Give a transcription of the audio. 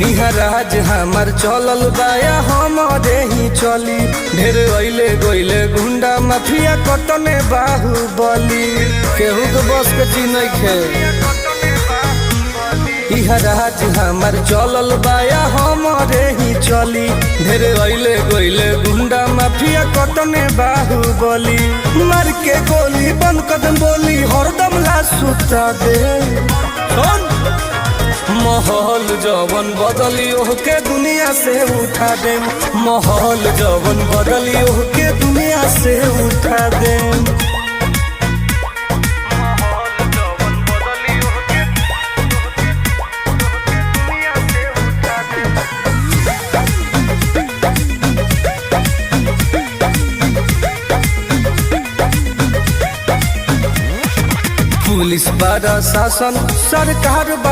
इहा राज हमार चलल बाया हमारे ही चली। ढेर अइले गइले गुंडा माफिया कटने बाहुबली, केहू के बस के चीज नइखे। इहा राज हमार चलल बाया हमारे ही चली। ढेर अइले गइले गुंडा माफिया कटने बाहुबली, मार के गोली बंद कदम बोली हरदम ला सुता दे। माहौल जवन बदली ओहके दुनिया से उठा दे। माहौल जवन बदली ओहके दुनिया से उठा दे। पुलिस प्रशासन सरकार बा